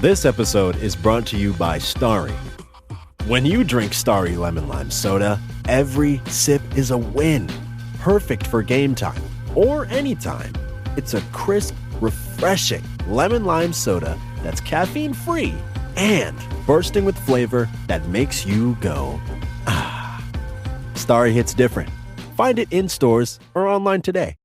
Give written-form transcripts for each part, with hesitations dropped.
This episode is brought to you by Starry. When you drink Starry Lemon Lime Soda, every sip is a win. Perfect for game time or anytime. It's a crisp, refreshing lemon lime soda that's caffeine-free and bursting with flavor that makes you go, ah. Starry hits different. Find it in stores or online today.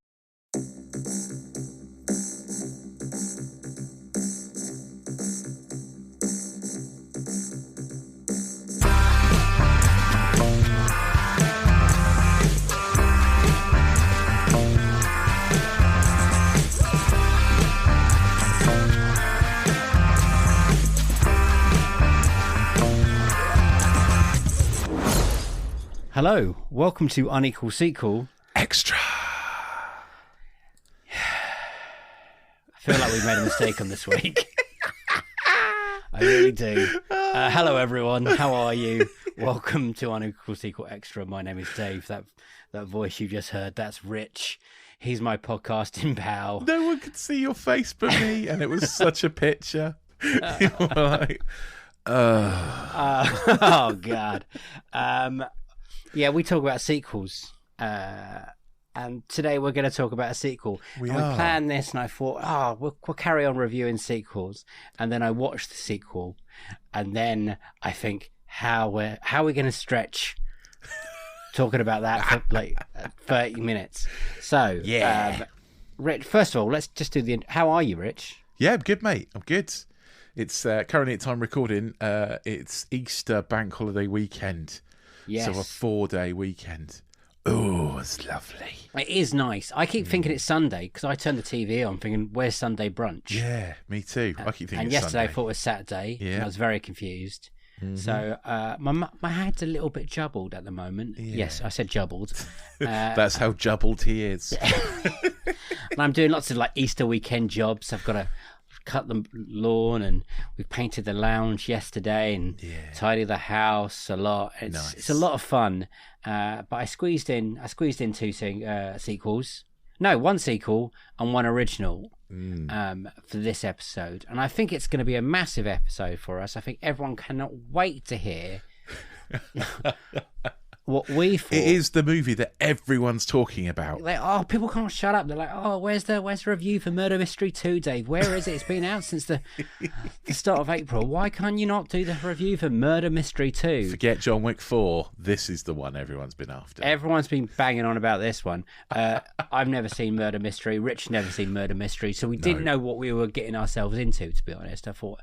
Hello, welcome to Unequal Sequel Extra. I feel like we've made a mistake on this week. I really do. Hello everyone, how are you? Welcome to Unequal Sequel Extra. My name is Dave. That voice you just heard, that's Rich. He's my podcasting pal. No one could see your face but me, and it was such a picture. You were like, oh God. Yeah, we talk about sequels, and today we're going to talk about a sequel. We planned this, and I thought, we'll carry on reviewing sequels, and then I watched the sequel, and then I think, how are we going to stretch talking about that for like 30 minutes? So, yeah. Rich, first of all, let's just do how are you, Rich? Yeah, I'm good, mate. I'm good. It's currently at time recording. It's Easter bank holiday weekend. Yes. So a 4-day weekend. Oh, it's lovely. It is nice. I keep thinking it's Sunday because I turn the TV on thinking, where's Sunday brunch? Yeah, me too. I keep thinking and it's yesterday Sunday. I thought it was Saturday. Yeah. And I was very confused. Mm-hmm. So my head's a little bit jubbled at the moment. Yeah. Yes, I said jubbled. That's how jubbled he is. And I'm doing lots of like Easter weekend jobs. I've got to cut the lawn, and we painted the lounge yesterday, and tidy the house a lot. It's a lot of fun. But I squeezed in two sequels. No, one sequel and one original for this episode. And I think it's going to be a massive episode for us. I think everyone cannot wait to hear what we thought. It is the movie that everyone's talking about. Like, people can't shut up. They're like, where's the review for Murder Mystery 2, Dave? Where is it? It's been out since the start of April. Why can't you not do the review for Murder Mystery 2? Forget John Wick 4. This is the one everyone's been after. Everyone's been banging on about this one. I've never seen Murder Mystery. Rich never seen Murder Mystery. So we didn't know what we were getting ourselves into, to be honest. I thought,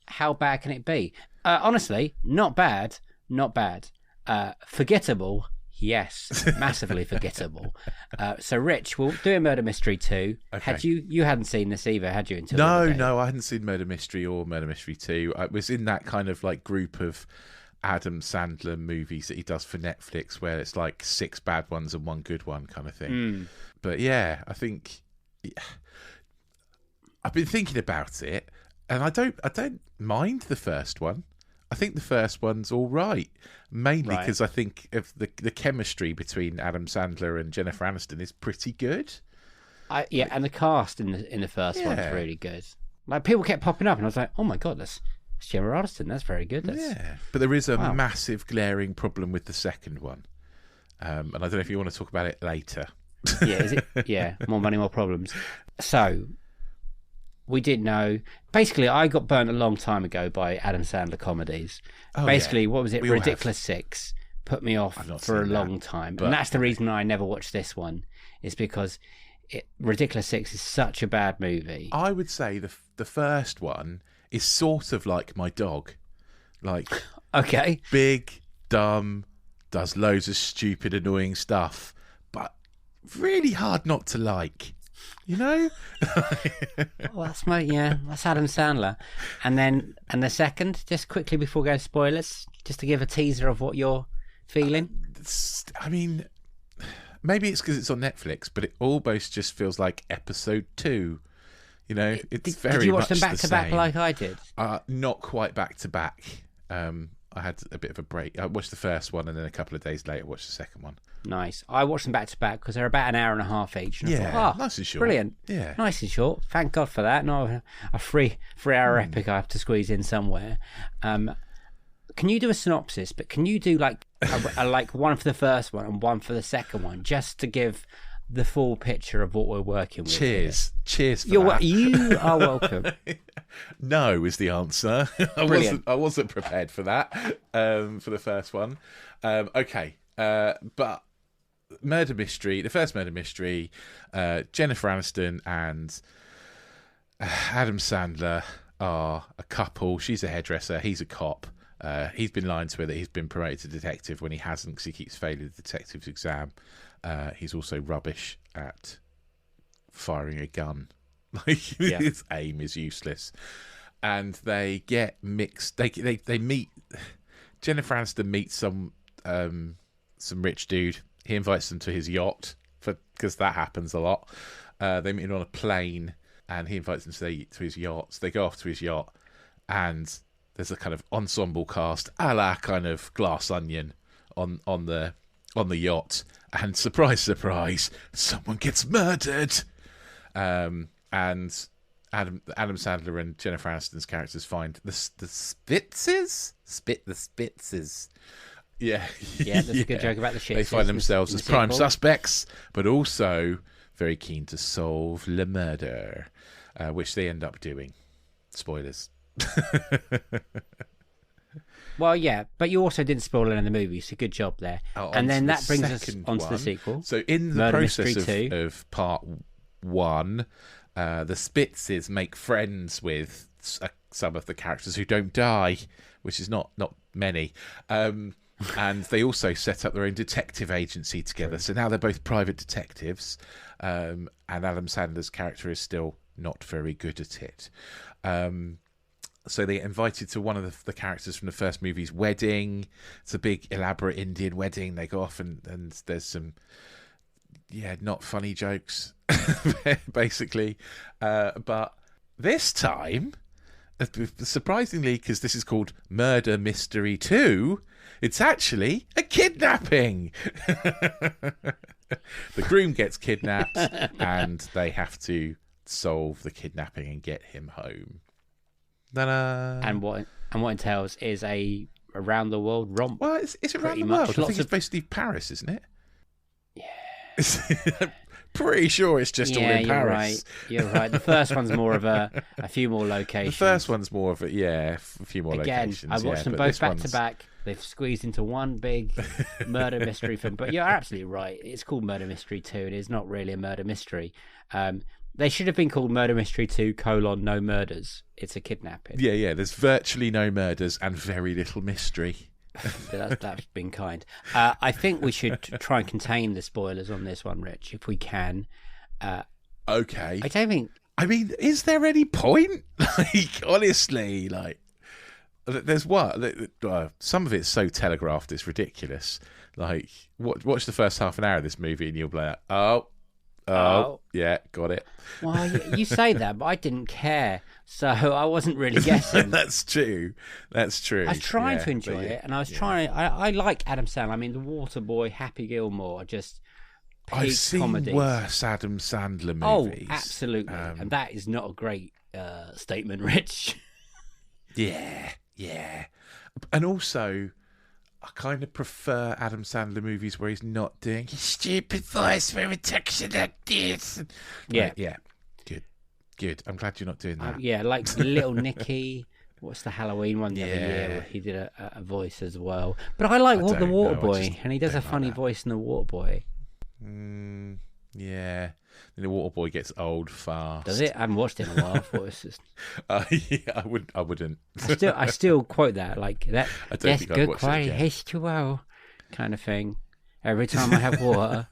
how bad can it be? Honestly, not bad. Not bad. Forgettable, yes, massively forgettable. So, Rich, we'll do a Murder Mystery 2. Okay. You hadn't seen this either, had you? Until no, I hadn't seen Murder Mystery or Murder Mystery 2. I was in that kind of like group of Adam Sandler movies that he does for Netflix, where it's like 6 bad ones and 1 good one kind of thing. But yeah, I think I've been thinking about it, and I don't mind the first one. I think the first one's all right, mainly because I think of the chemistry between Adam Sandler and Jennifer Aniston is pretty good. And the cast in the first one's really good. Like, people kept popping up, and I was like, oh my god, that's Jennifer Aniston. That's very good. But there is a massive glaring problem with the second one, and I don't know if you want to talk about it later. Yeah, is it? Yeah, more money, more problems. So. We did know. Basically, I got burnt a long time ago by Adam Sandler comedies. What was it? Ridiculous 6 put me off for a long time. And that's the reason I never watched this one, is because Ridiculous 6 is such a bad movie. I would say the first one is sort of like my dog. Like, okay. Big, dumb, does loads of stupid, annoying stuff, but really hard not to like. You know? Well, that's Adam Sandler. And the second, just quickly before going spoilers, just to give a teaser of what you're feeling. I mean, maybe it's because it's on Netflix, but it almost just feels like episode 2. You know, it's very much the same. Did you watch them back to back like I did? Not quite back to back. I had a bit of a break. I watched the first one, and then a couple of days later, watched the second one. Nice. I watched them back to back because they're about an hour and a half each. And I thought, nice and short. Brilliant. Yeah, nice and short. Thank God for that. Not a 3-hour epic I have to squeeze in somewhere. Can you do a synopsis? But can you do like like one for the first one and one for the second one, just to give the full picture of what we're working with? Cheers for that. You are welcome. No is the answer. I wasn't prepared for that for the first one. Okay, but murder mystery. The first murder mystery. Jennifer Aniston and Adam Sandler are a couple. She's a hairdresser. He's a cop. He's been lying to her that he's been promoted to detective when he hasn't, because he keeps failing the detective's exam. He's also rubbish at firing a gun. His aim is useless. And they get mixed. They meet. Jennifer Aniston meets some rich dude. He invites them to his yacht because that happens a lot. They meet him on a plane, and he invites them to his yacht. So they go off to his yacht, and there's a kind of ensemble cast, a la kind of Glass Onion, on the yacht. And surprise, surprise, someone gets murdered. And Adam Sandler and Jennifer Aniston's characters find the Spitzes. The Spitzes. Yeah, there's a good joke about the shit. They find themselves as prime suspects, but also very keen to solve the murder, which they end up doing. Spoilers. Well, yeah, but you also didn't spoil it in the movie, so good job there. And then that brings us onto the sequel. So in the Murder process of part 1, the Spitzes make friends with some of the characters who don't die, which is not many. And they also set up their own detective agency together. So now they're both private detectives, and Adam Sandler's character is still not very good at it. So they get invited to one of the characters from the first movie's wedding. It's a big, elaborate Indian wedding. They go off and there's some, not funny jokes, basically. But this time, surprisingly, because this is called Murder Mystery 2, it's actually a kidnapping. The groom gets kidnapped, and they have to solve the kidnapping and get him home. Ta-da. And what entails is a around the world romp. Well, it's around the world. I think it's basically Paris, isn't it? Yeah. I'm pretty sure it's just all in Paris. You're right. The first one's more of a few more locations. The first one's more of a few more locations. Again, I watched them both back to back. They've squeezed into one big murder mystery film. But you're absolutely right. It's called Murder Mystery 2. It is not really a murder mystery. They should have been called Murder Mystery 2, no murders. It's a kidnapping. Yeah. There's virtually no murders and very little mystery. That's been kind. I think we should try and contain the spoilers on this one, Rich, if we can. Okay. I don't think... I mean, is there any point? Honestly, there's what? Some of it's so telegraphed, it's ridiculous. Watch the first half an hour of this movie and you'll be like, Oh, yeah, got it. Well, you say that, but I didn't care, so I wasn't really guessing. That's true. I was trying to enjoy it, and I was trying. I like Adam Sandler. I mean, The Waterboy, Happy Gilmore are just peak I've seen comedies. worse Adam Sandler movies. Oh, absolutely, and that is not a great statement, Rich. Yeah, and also, I kind of prefer Adam Sandler movies where he's not doing his stupid voice where he talks like this. Yeah. Good. I'm glad you're not doing that. Like Little Nicky. What's the Halloween one the other year where he did a voice as well. But I like The Waterboy, and he does a funny voice in The Waterboy. Yeah. The Waterboy gets old fast. Does it? I haven't watched it in a while. I thought it was just... I wouldn't. I still quote that, like that. I don't think I'd watch quality it again. H2O kind of thing. Every time I have water.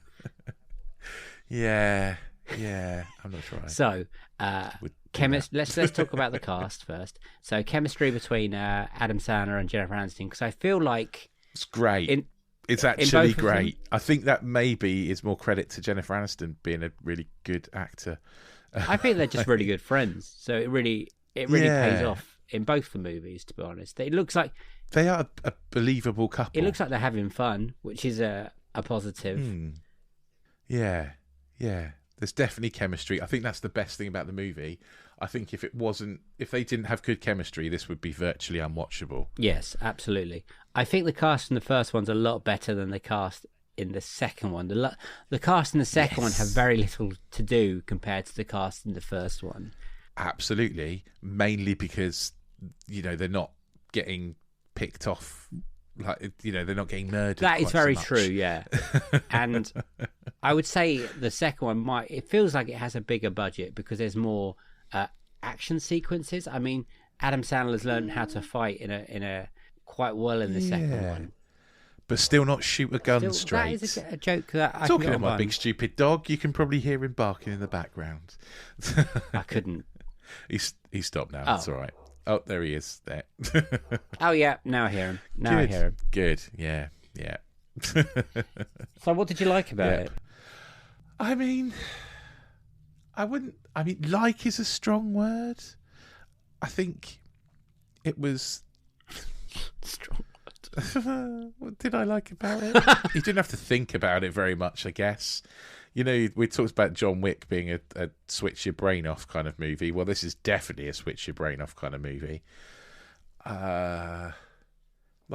Yeah. I'm not sure. So, let's talk about the cast first. So, chemistry between Adam Sandler and Jennifer Aniston, because I feel like it's great. It's actually great. I think that maybe is more credit to Jennifer Aniston being a really good actor. I think they're just really good friends. So it really pays off in both the movies. To be honest, it looks like they are a believable couple. It looks like they're having fun, which is a positive. Yeah. There's definitely chemistry. I think that's the best thing about the movie. I think if they didn't have good chemistry, this would be virtually unwatchable. Yes, absolutely. I think the cast in the first one's a lot better than the cast in the second one. The cast in the second one have very little to do compared to the cast in the first one. Absolutely, mainly because they're not getting picked off. They're not getting murdered. That is very true, yeah. And I would say the second one it feels like it has a bigger budget because there's more action sequences. I mean, Adam Sandler's learned how to fight in a quite well in the second one, but still not shoot a gun straight. That is a joke that I talking can of my big stupid dog. You can probably hear him barking in the background. I couldn't. He stopped now. That's all right. Oh, there he is. There. Oh yeah, now I hear him. I hear him. Good. Yeah. So, what did you like about it? I mean, like is a strong word. I think it was strong word. What did I like about it? You didn't have to think about it very much, I guess. We talked about John Wick being a switch your brain off kind of movie. Well, this is definitely a switch your brain off kind of movie. I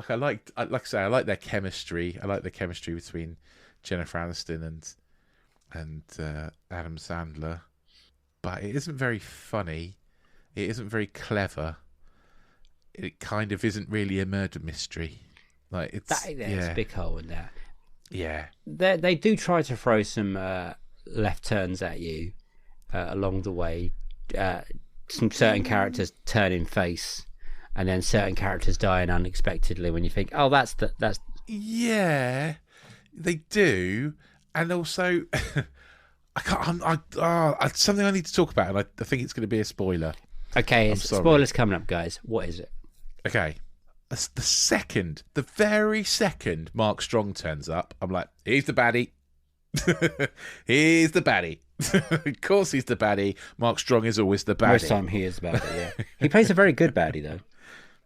like their chemistry. I like the chemistry between Jennifer Aniston and Adam Sandler. But it isn't very funny. It isn't very clever. It kind of isn't really a murder mystery. It's a big hole in that. Yeah, they do try to throw some left turns at you along the way. Some certain characters turning face, and then certain characters dying unexpectedly. When you think, "Oh, that's." Yeah, they do, and also I can't. Something I need to talk about, and I think it's going to be a spoiler. Okay, spoilers coming up, guys. What is it? Okay. The very second Mark Strong turns up, I'm like, he's the baddie. He's the baddie. Of course he's the baddie. Mark Strong is always the baddie. Most time he is the baddie, yeah. He plays a very good baddie, though.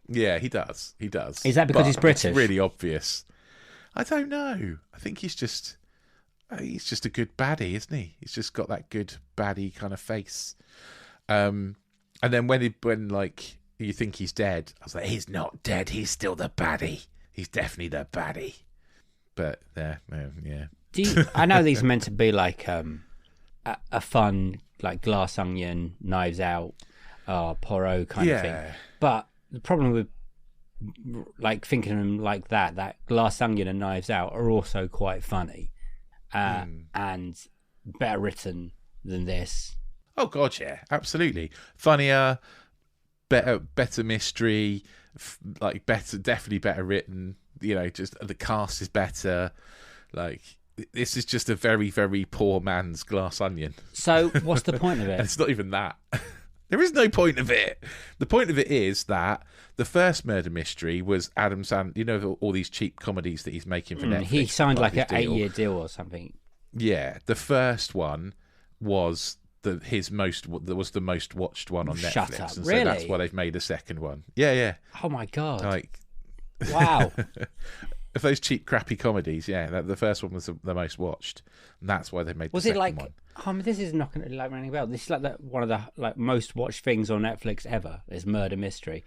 Yeah, he does. Is that because he's British? It's really obvious. I don't know. I think he's just a good baddie, isn't he? He's just got that good baddie kind of face. And then when you think he's dead, I was like, he's not dead. He's still the baddie. He's definitely the baddie. But yeah. I know these are meant to be like a fun, like Glass Onion, Knives Out, Poirot kind of thing. But the problem with like thinking of them like that Glass Onion and Knives Out are also quite funny and better written than this. Oh God, yeah, absolutely funnier. Better mystery, definitely better written. Just the cast is better. This is just a very, very poor man's Glass Onion. So what's the point of it? It's not even that. There is no point of it. The point of it is that the first murder mystery was Adam Sandler. All these cheap comedies that he's making for Netflix. He signed like an 8-year deal or something. Yeah, the first one was the most watched one on Netflix. Shut up! And really? So that's why they've made a second one. Yeah. Oh my God! Wow. Of those cheap, crappy comedies, the first one was the most watched, and that's why they made. Was the it second like? one. This is not going to ring a bell. This is like one of the most watched things on Netflix ever. Is murder mystery.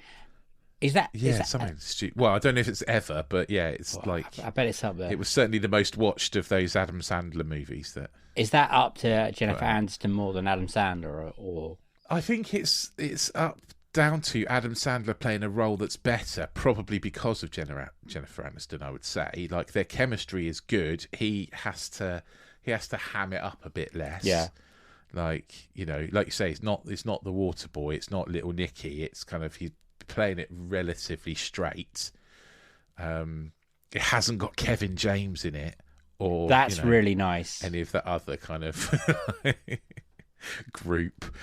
Is that? Something stupid. Well, I don't know if it's ever, but it's I bet it's up there. It was certainly the most watched of those Adam Sandler movies. That is that up to Jennifer Aniston more than Adam Sandler, or? I think it's up down to Adam Sandler playing a role that's better, probably because of Jennifer Aniston. I would say, their chemistry is good. He has to ham it up a bit less. Yeah. Like you say, it's not the Water Boy. It's not Little Nicky. It's kind of he's playing it relatively straight. It hasn't got Kevin James in it, or that's really nice. Any of that other kind of group.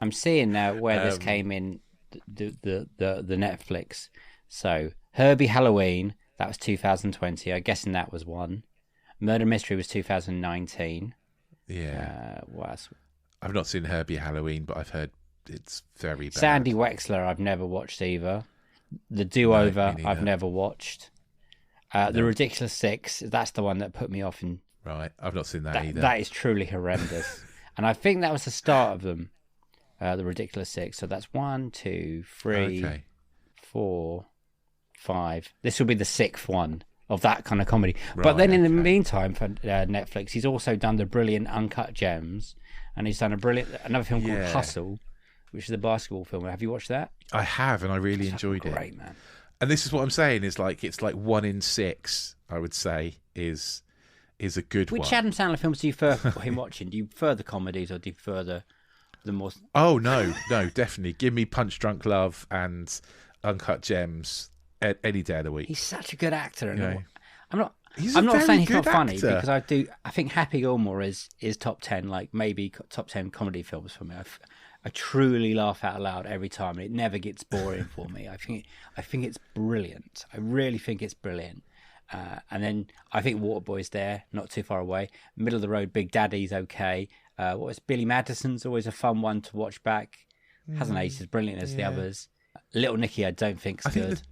I'm seeing now where this came in the Netflix. So Herbie Halloween, that was 2020. I'm guessing that was one. Murder Mystery was 2019. Yeah. What else? I've not seen Herbie Halloween, but I've heard it's very bad. Sandy Wexler, I've never watched either. The Do-Over, I've never watched. The Ridiculous Six, that's the one that put me off. Right, I've not seen that either. That is truly horrendous. And I think that was the start of them, the Ridiculous Six. So that's 1, 2, 3, 4, 5. This will be the 6th one of that kind of comedy. Right, but then in the meantime, for Netflix, he's also done the brilliant Uncut Gems, and he's done another film called Hustle, which is a basketball film. Have you watched that? I have, and I really enjoyed it. Great, man. And this is what I'm saying, is like, it's like 1 in 6, I would say, is a good one. Which Adam Sandler films do you prefer him watching? Do you prefer the comedies, or do you prefer the more... Oh, no, definitely. Give me Punch Drunk Love and Uncut Gems any day of the week. He's such a good actor. And I'm not very saying he's good not funny, actor. because I think Happy Gilmore is top 10, like maybe top 10 comedy films for me. I truly laugh out loud every time, and it never gets boring for me. I think it's brilliant. I really think it's brilliant. And then I think Waterboy's there, not too far away. Middle of the road, Big Daddy's okay. What was Billy Madison's always a fun one to watch back. Hasn't aged as brilliant as the others. Little Nicky, I don't think's good.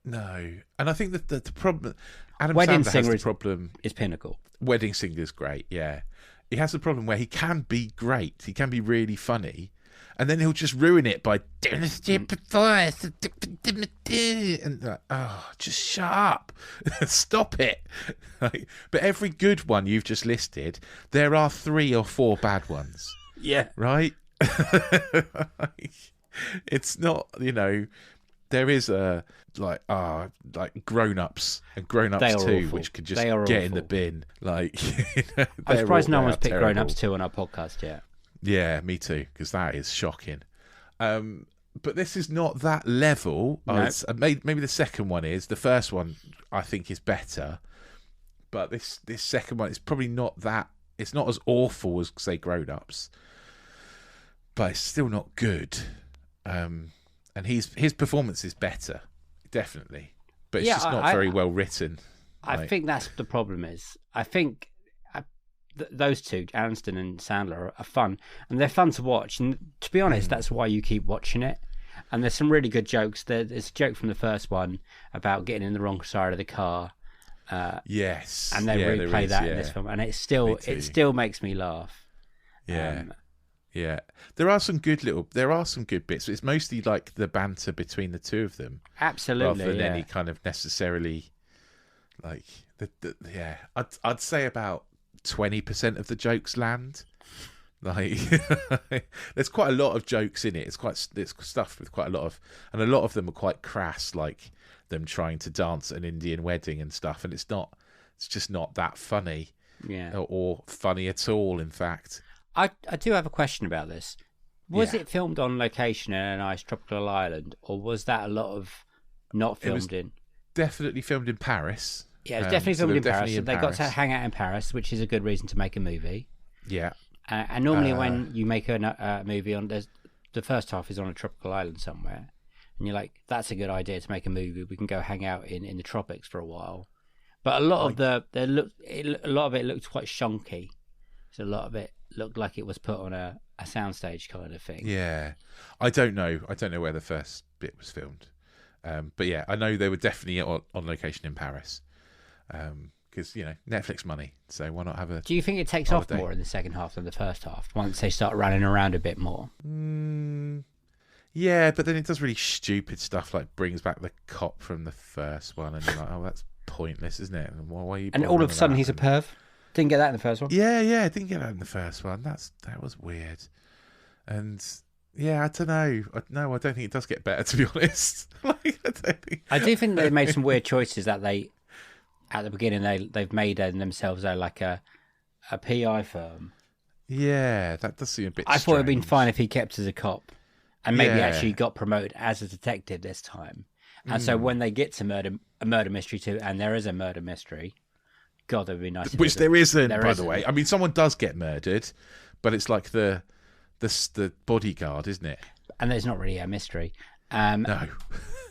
No, and I think that the problem, Adam Wedding Sandler Singer has the problem. Is pinnacle. Wedding Singer's great, yeah. He has the problem where he can be great, he can be really funny, and then he'll just ruin it by doing a stupid voice and like, oh, just shut up, stop it. Like, but every good one you've just listed, there are 3 or 4 bad ones. Yeah, right. It's not, there is a like Grown Ups and Grown Ups 2, which could just get in the bin. Like, I'm surprised no one's picked Grown Ups 2 on our podcast yet. Yeah, me too, because that is shocking. But this is not that level. No. Maybe the second one is. The first one I think is better, but this second one is probably not that. It's not as awful as, say, Grown Ups, but it's still not good. And his performance is better, definitely, but it's just not very well written. I think that's the problem. I think those two, Aniston and Sandler, are fun, and they're fun to watch. And to be honest, that's why you keep watching it. And there's some really good jokes. There's a joke from the first one about getting in the wrong side of the car. Yes, and they replay that in this film, and it still makes me laugh. Yeah. Yeah, there are some good bits. It's mostly like the banter between the two of them, absolutely, rather than any kind of necessarily like I'd say about 20% of the jokes land. Like, there's quite a lot of jokes in it. It's stuffed with quite a lot of, and a lot of them are quite crass, like them trying to dance at an Indian wedding and stuff. And it's just not that funny, or funny at all. In fact. I do have a question about this. Was it filmed on location in a nice tropical island, or was that a lot of not filmed in? Definitely filmed in Paris. Yeah, it was definitely filmed in Paris. So they got to hang out in Paris, which is a good reason to make a movie. Yeah. And normally when you make a movie, the first half is on a tropical island somewhere, and you're like, that's a good idea to make a movie. We can go hang out in the tropics for a while. But a lot of it looked quite shonky. So a lot of it looked like it was put on a soundstage kind of thing. Yeah, I don't know where the first bit was filmed, but yeah, I know they were definitely on location in Paris, because Netflix money. So why not have a? Do you think it takes off more in the second half than the first half once they start running around a bit more? Yeah, but then it does really stupid stuff, like brings back the cop from the first one, and you're like, oh, that's pointless, isn't it? Why are you? And all of a sudden he's a perv. Didn't get that in the first one. Yeah, didn't get that in the first one. That was weird. And yeah, I don't know. I don't think it does get better, to be honest. I do think they made some weird choices that they, at the beginning, they've made themselves like a PI firm. Yeah, that does seem a bit. I thought it'd been fine if he kept as a cop, and maybe actually got promoted as a detective this time. And so when they get to a murder mystery too, and there is a murder mystery. God, that would be nice. Which there isn't, by the way. I mean, someone does get murdered, but it's like the bodyguard, isn't it? And there's not really a mystery. No.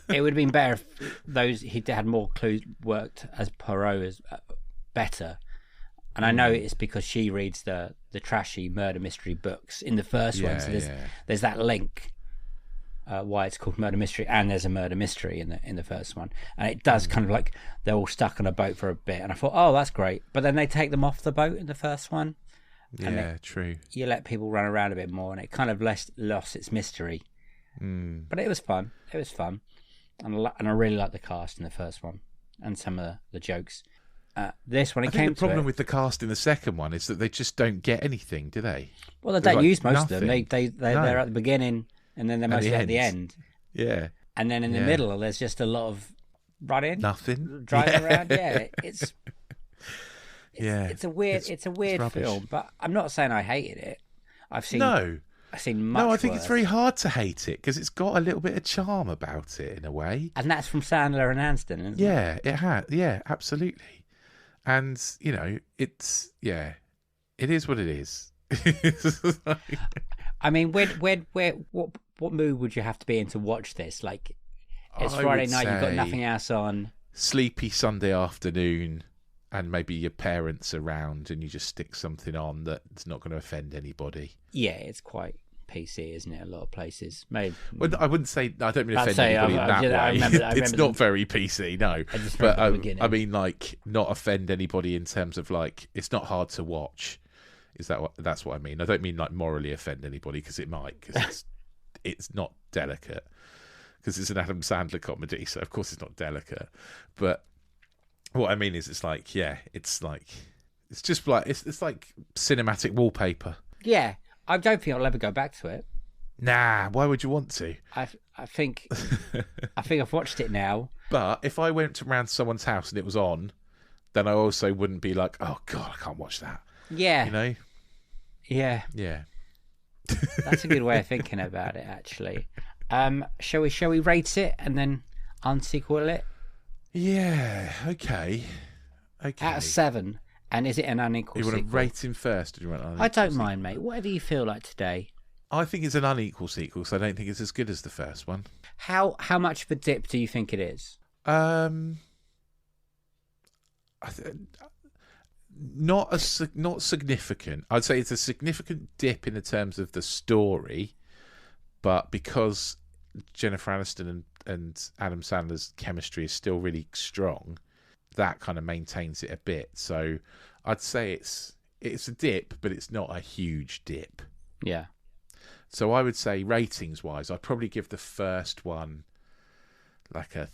It would have been better if he had more clues, worked as Poirot as better. And I know it's because she reads the trashy murder mystery books in the first one. So there's that link. Why it's called murder mystery, and there's a murder mystery in the first one, and it does kind of like they're all stuck on a boat for a bit, and I thought, oh, that's great, but then they take them off the boat in the first one. True. You let people run around a bit more, and it kind of lost its mystery. But it was fun. And I really liked the cast in the first one and some of the jokes. This one, I think the problem with the cast in the second one is that they just don't get anything, do they? Well, they don't use most of them. They're at the beginning. And then they're mostly at the end. Yeah. And then in the middle, there's just a lot of running. Nothing. Driving around. Yeah. It's a weird film, but I'm not saying I hated it. I've seen much I think worse. It's very hard to hate it because it's got a little bit of charm about it in a way. And that's from Sandler and Anston, isn't it? It has. Yeah, absolutely. And, it is what it is. I mean, what mood would you have to be in to watch this? Like, it's Friday night, you've got nothing else on. Sleepy Sunday afternoon, and maybe your parents around, and you just stick something on that's not going to offend anybody. Yeah, it's quite PC, isn't it? A lot of places. Maybe. Well, I wouldn't say. I don't mean offend anybody in that way. I remember it's not very PC, no. But I mean, like, not offend anybody in terms of like it's not hard to watch. That's what I mean? I don't mean like morally offend anybody because it might, because it's not delicate, because it's an Adam Sandler comedy, so of course it's not delicate. But what I mean is, it's like it's just like it's like cinematic wallpaper. Yeah, I don't think I'll ever go back to it. Nah, why would you want to? I think I've watched it now. But if I went around someone's house and it was on, then I also wouldn't be like, oh God, I can't watch that. Yeah. Yeah. Yeah. That's a good way of thinking about it, actually. Shall we rate it and then unsequel it? Yeah. Okay. Out of 7, and is it an unequal sequel? You want to rate him first, or do you want an unequal I don't sequel? mind, mate. Whatever you feel like today. I think it's an unequal sequel, so I don't think it's as good as the first one. How much of a dip do you think it is? Not significant. I'd say it's a significant dip in the terms of the story, but because Jennifer Aniston and Adam Sandler's chemistry is still really strong, that kind of maintains it a bit. So I'd say it's a dip, but it's not a huge dip. Yeah. So I would say ratings wise, I'd probably give the first one like a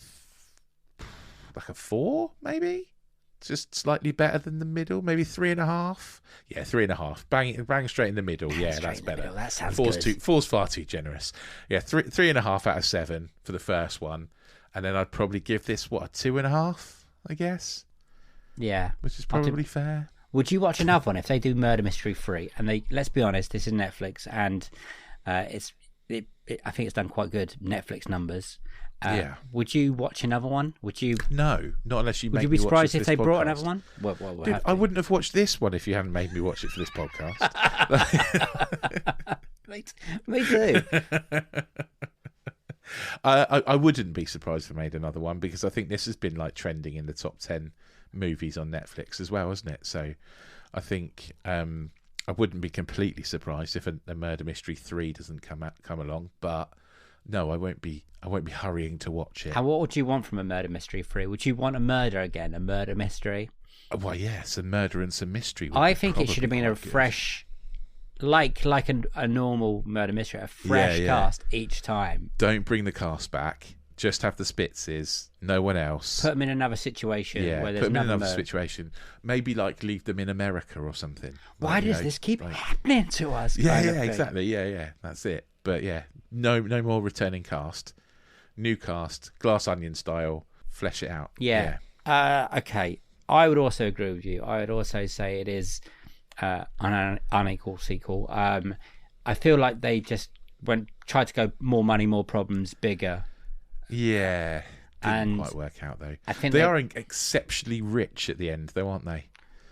4, maybe. Just slightly better than the middle, maybe 3.5. Yeah, 3.5. Bang straight in the middle. Yeah, that's better. That sounds good. Four's far too generous. Yeah, 3.5 out of 7 for the first one, and then I'd probably give this a 2.5, I guess. Yeah, which is probably fair. Would you watch another one if they do Murder Mystery 3? And let's be honest, this is Netflix, and I think it's done quite good Netflix numbers. Yeah. Would you watch another one? Would you? No, not unless you. Would you be surprised if they brought another one? Well, Dude, I wouldn't have watched this one if you hadn't made me watch it for this podcast. Me too. I wouldn't be surprised if they made another one, because I think this has been like trending in the top 10 movies on Netflix as well, hasn't it? So I think I wouldn't be completely surprised if a Murder Mystery 3 doesn't come along, but no, I won't be hurrying to watch it. And what would you want from a Murder Mystery 3? Would you want a murder again, a murder mystery? Well, yeah, some murder and some mystery. I think it should have been a fresh, like a normal murder mystery, a fresh cast each time. Don't bring the cast back. Just have the Spitzes, no one else. Put them in another situation. Yeah, where there's put them in another situation. Maybe like leave them in America or something. Why does this keep happening to us? Yeah, exactly. Yeah, that's it. But yeah, no more returning cast. New cast, Glass Onion style, flesh it out. Yeah. Okay. I would also agree with you. I would also say it is an unequal sequel. I feel like they just tried to go more money, more problems, bigger. Yeah. Didn't quite work out though. I think they are exceptionally rich at the end though, aren't they?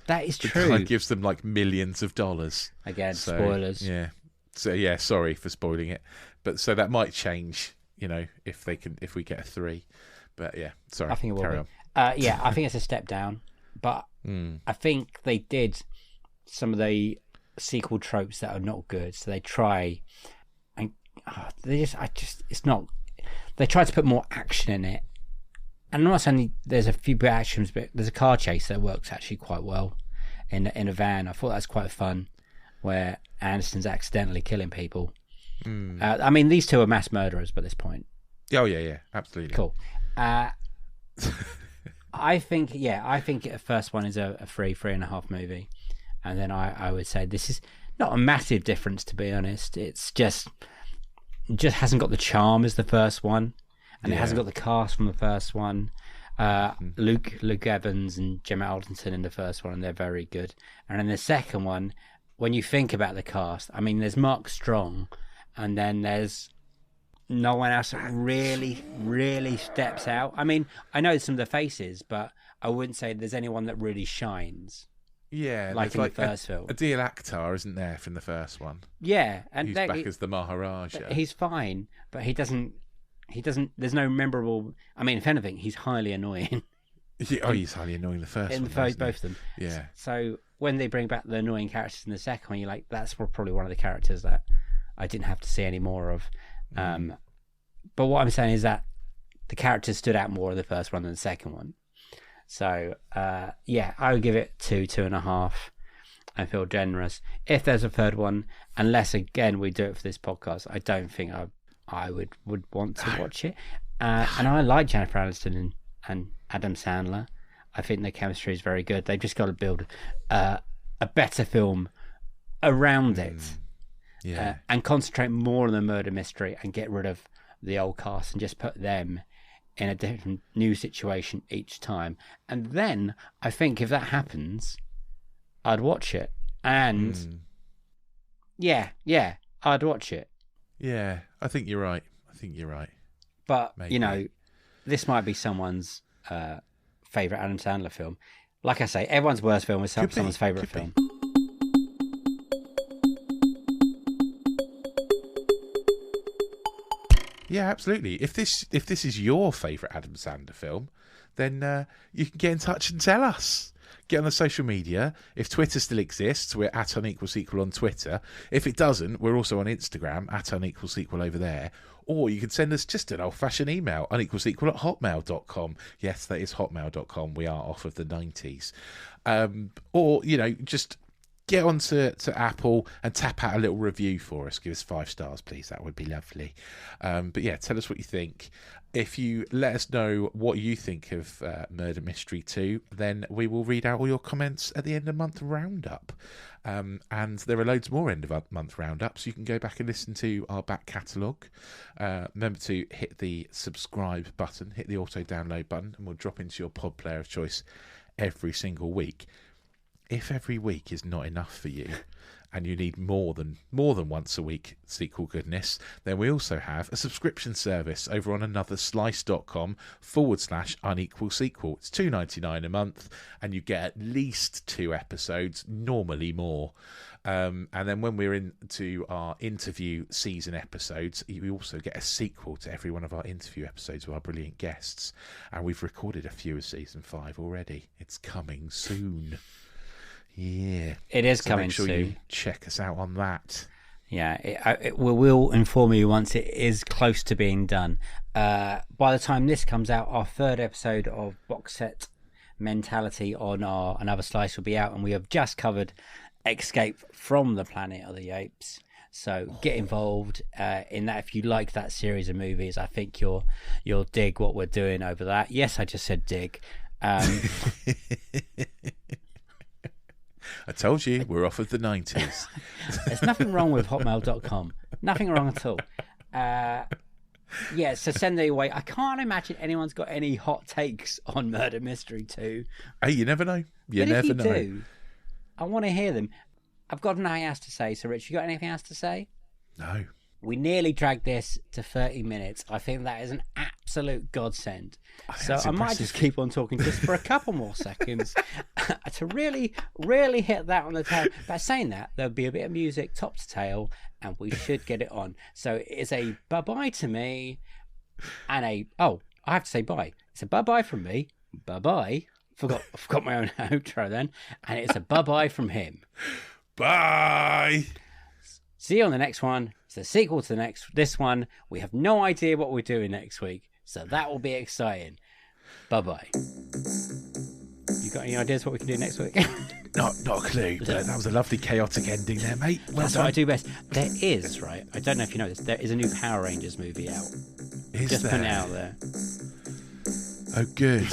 That is true. The guy gives them like millions of dollars. Again, spoilers. Yeah. So yeah, sorry for spoiling it. But so that might change, if we get a 3. But yeah, sorry. I think it will Carry on. Yeah, I think it's a step down. But I think they did some of the sequel tropes that are not good. So they try, and it's not. They try to put more action in it, and not only there's a few bit actions, but there's a car chase that works actually quite well in a van. I thought that's quite fun, where Anderson's accidentally killing people. I mean, these two are mass murderers by this point. Oh yeah, absolutely. Cool. I think the first one is a 3.5 movie, and then I would say this is not a massive difference, to be honest. It's just hasn't got the charm as the first one, and it hasn't got the cast from the first one. Luke Evans and Gemma Alderton in the first one, and they're very good. And in the second one, when you think about the cast, I mean, there's Mark Strong, and then there's no one else that really steps out. I mean, I know some of the faces, but I wouldn't say there's anyone that really shines. Yeah, like in the first film. Adil Akhtar isn't there from the first one. Yeah, and he's back as the Maharaja. He's fine, but he doesn't. There's no memorable. I mean, if anything, he's highly annoying. He's highly annoying. The first one, both of them. Yeah. So when they bring back the annoying characters in the second one, you're like, that's probably one of the characters that I didn't have to see any more of. But what I'm saying is that the characters stood out more in the first one than the second one. So I would give it 2.5. I feel generous. If there's a third one, unless again we do it for this podcast, I don't think I would want to watch it. And I like Jennifer Aniston and Adam Sandler. I think their chemistry is very good. They've just got to build a better film around it. And concentrate more on the murder mystery and get rid of the old cast and just put them in a different new situation each time. And then I think if that happens, I'd watch it. And I'd watch it. Yeah, I think you're right. But, maybe. This might be someone's favourite Adam Sandler film. Like I say, everyone's worst film is someone's favourite film. Yeah, absolutely. If this is your favourite Adam Sandler film, then you can get in touch and tell us. Get on the social media. If Twitter still exists, we're at Unequal Sequel on Twitter. If it doesn't, we're also on Instagram, at Unequal Sequel over there. Or you can send us just an old-fashioned email, unequalsequel@hotmail.com. Yes, that is hotmail.com. We are off of the 90s. Or, just get onto Apple and tap out a little review for us. Give us 5 stars, please. That would be lovely. But yeah, tell us what you think. If you let us know what you think of Murder Mystery 2, then we will read out all your comments at the end of month roundup. And there are loads more end of month roundups. You can go back and listen to our back catalogue. Remember to hit the subscribe button, hit the auto download button, and we'll drop into your pod player of choice every single week. If every week is not enough for you and you need more than once a week sequel goodness, then we also have a subscription service over on anotherslice.com/unequal sequel. It's $2.99 a month and you get at least 2 episodes, normally more. And then when we're into our interview season episodes, we also get a sequel to every one of our interview episodes with our brilliant guests. And we've recorded a few of season 5 already. It's coming soon. Yeah, it is so coming make sure soon. You check us out on that. Yeah, we'll inform you once it is close to being done. By the time this comes out, our 3rd episode of Box Set Mentality on our Another Slice will be out, and we have just covered Escape from the Planet of the Apes. So get involved in that. If you like that series of movies, I think you'll dig what we're doing over that. Yes, I just said dig. I told you, we're off of the 90s. There's nothing wrong with hotmail.com. Nothing wrong at all. So send it away. I can't imagine anyone's got any hot takes on Murder Mystery 2. Hey, you never know. If you do, I want to hear them. I've got nothing else to say. So, Rich, you got anything else to say? No. We nearly dragged this to 30 minutes. I think that is an absolute godsend. So I might just keep on talking just for a couple more seconds to really hit that on the tail. But saying that, there'll be a bit of music top to tail and we should get it on. So it's a bye-bye to me and I have to say bye. It's a bye-bye from me. Bye-bye. forgot my own outro then, and it's a bye-bye from him. Bye. See you on the next one. It's a sequel to this one. We have no idea what we're doing next week, so that will be exciting. Bye-bye. You got any ideas what we can do next week? Not a clue, but that was a lovely chaotic ending there, mate. That's done. What I do best. There is, right? I don't know if you know this. There is a new Power Rangers movie out. Is Just there? putting it out there. Oh, good.